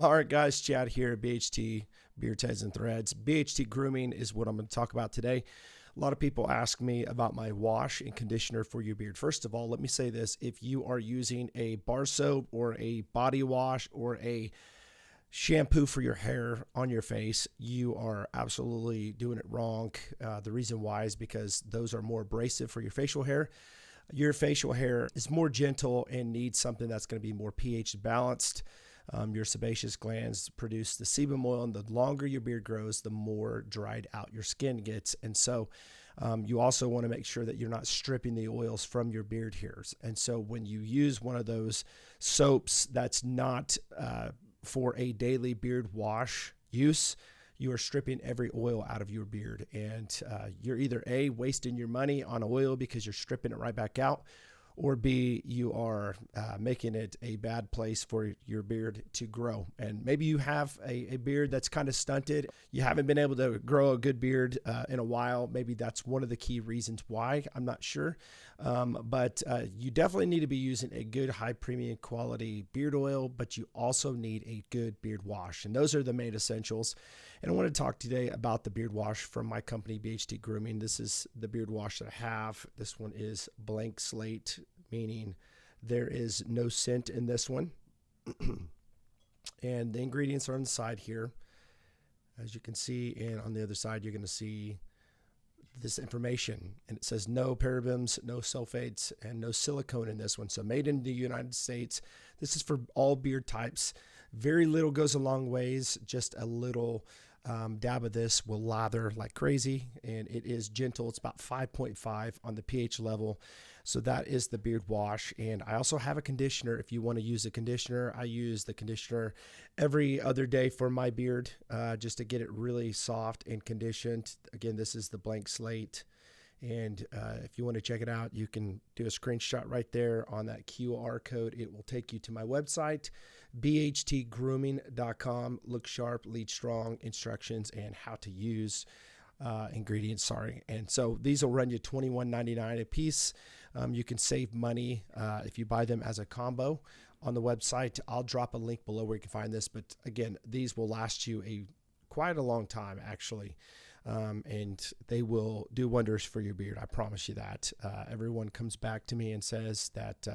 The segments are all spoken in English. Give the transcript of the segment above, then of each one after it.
All right, guys, Chad here at BHT Beard Heads and Threads. BHT Grooming is what I'm going to talk about today. A lot of people ask me about my wash and conditioner for your beard. First of all, let me say this. If you are using a bar soap or a body wash or a shampoo for your hair on your face, you are absolutely doing it wrong. The reason why is because those are more abrasive for your facial hair. Your facial hair is more gentle and needs something that's going to be more pH balanced. Your sebaceous glands produce the sebum oil, and the longer your beard grows, the more dried out your skin gets. And so you also want to make sure that you're not stripping the oils from your beard hairs. And so when you use one of those soaps that's not for a daily beard wash use, you are stripping every oil out of your beard. And you're either A, wasting your money on oil because you're stripping it right back out, or B, you are making it a bad place for your beard to grow. And maybe you have a beard that's kind of stunted. You haven't been able to grow a good beard in a while. Maybe that's one of the key reasons why. I'm not sure. But you definitely need to be using a good high premium quality beard oil, but you also need a good beard wash. And those are the main essentials. And I want to talk today about the beard wash from my company, BHT Grooming. This is the beard wash that I have. This one is blank slate, meaning there is no scent in this one. And the ingredients are on the side here. As you can see, and on the other side, you're going to see this information. And it says no parabens, no sulfates, and no silicone in this one. So made in the United States. This is for all beard types. Very little goes a long ways. Just a little dab of this will lather like crazy, and it is gentle. It's about 5.5 on the pH level. So that is the beard wash. And I also have a conditioner. If you want to use a conditioner, I use the conditioner every other day for my beard, just to get it really soft and conditioned. Again, this is the blank slate. And if you want to check it out, you can do a screenshot right there on that QR code. It will take you to my website, bhtgrooming.com. Look sharp, lead strong, instructions, and how to use ingredients. And so these will run you $21.99 a piece. You can save money if you buy them as a combo on the website. I'll drop a link below where you can find this. But again, these will last you quite a long time, actually. And they will do wonders for your beard. I promise you that. Everyone comes back to me and says that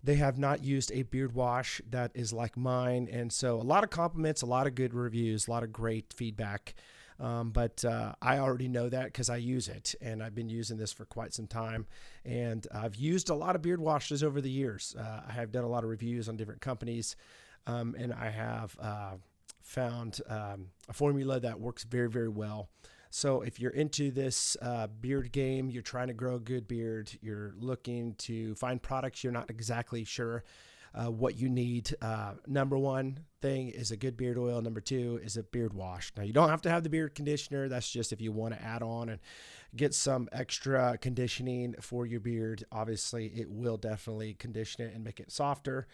they have not used a beard wash that is like mine. And so a lot of compliments, a lot of good reviews, a lot of great feedback. But I already know that because I use it, and I've been using this for quite some time. And I've used a lot of beard washes over the years. I have done a lot of reviews on different companies, and I have found a formula that works very, very well. So if you're into this beard game, you're trying to grow a good beard, you're looking to find products you're not exactly sure what you need. Number one thing is a good beard oil. Number two is a beard wash. Now, you don't have to have the beard conditioner. That's just if you want to add on and get some extra conditioning for your beard. Obviously, it will definitely condition it and make it softer.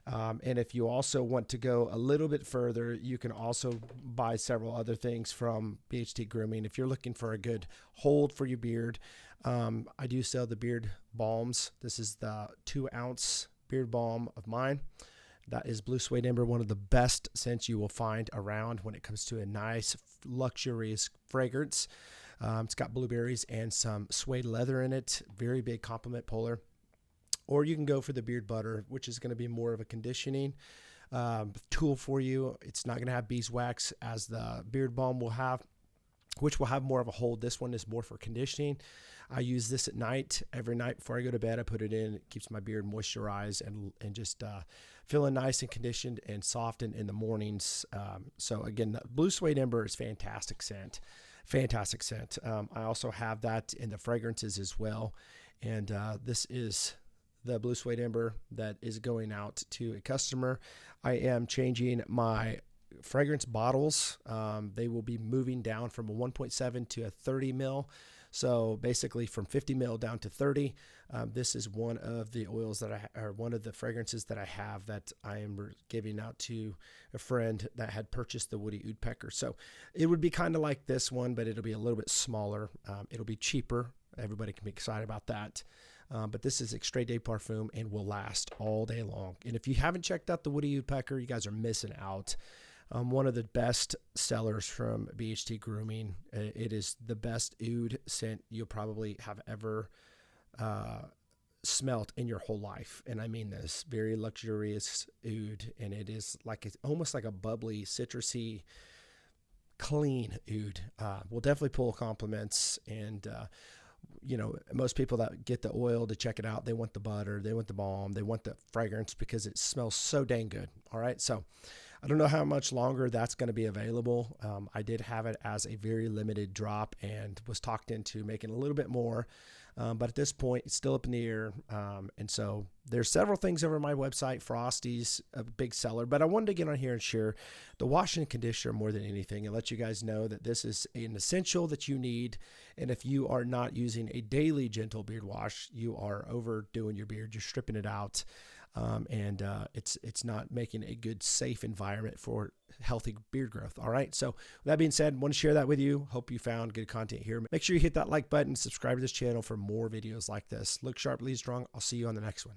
And if you also want to go a little bit further, you can also buy several other things from BHT Grooming. If you're looking for a good hold for your beard, I do sell the beard balms. This is the 2-ounce beard balm of mine. That is Blue Suede Ember, one of the best scents you will find around when it comes to a nice, luxurious fragrance. It's got blueberries and some suede leather in it. Very big compliment puller. Or you can go for the beard butter, which is going to be more of a conditioning tool for you. It's not going to have beeswax as the beard balm will have, which will have more of a hold. This one is more for conditioning. I use this at night. Every night before I go to bed, I put it in. It keeps my beard moisturized and just feeling nice and conditioned and softened in the mornings. So again, the Blue Suede Ember is fantastic scent. Fantastic scent. I also have that in the fragrances as well. And this is the Blue Suede Ember that is going out to a customer. I am changing my fragrance bottles. They will be moving down from a 1.7 to a 30 mil. So basically from 50 mil down to 30. This is one of the oils that or one of the fragrances that I have that I am giving out to a friend that had purchased the Woody Woodpecker. So it would be kind of like this one, but it'll be a little bit smaller. It'll be cheaper. Everybody can be excited about that. But this is Extrait de Parfum and will last all day long. And if you haven't checked out the Woody Woodpecker, you guys are missing out. One of the best sellers from BHT Grooming. It is the best oud scent you'll probably have ever smelt in your whole life. And I mean this, very luxurious oud. And it is like, it's almost like a bubbly, citrusy, clean oud. Will definitely pull compliments. And, most people that get the oil to check it out, they want the butter, they want the balm, they want the fragrance because it smells so dang good. All right. So I don't know how much longer that's going to be available. I did have it as a very limited drop and was talked into making a little bit more. But at this point, it's still up in the air. And so there's several things over my website. Frosty's a big seller. But I wanted to get on here and share the wash and conditioner more than anything and let you guys know that this is an essential that you need. And if you are not using a daily gentle beard wash, you are overdoing your beard. You're stripping it out. It's not making a good, safe environment for healthy beard growth. All right. So with that being said, I want to share that with you. Hope you found good content here. Make sure you hit that like button, subscribe to this channel for more videos like this. Look sharp, lead strong. I'll see you on the next one.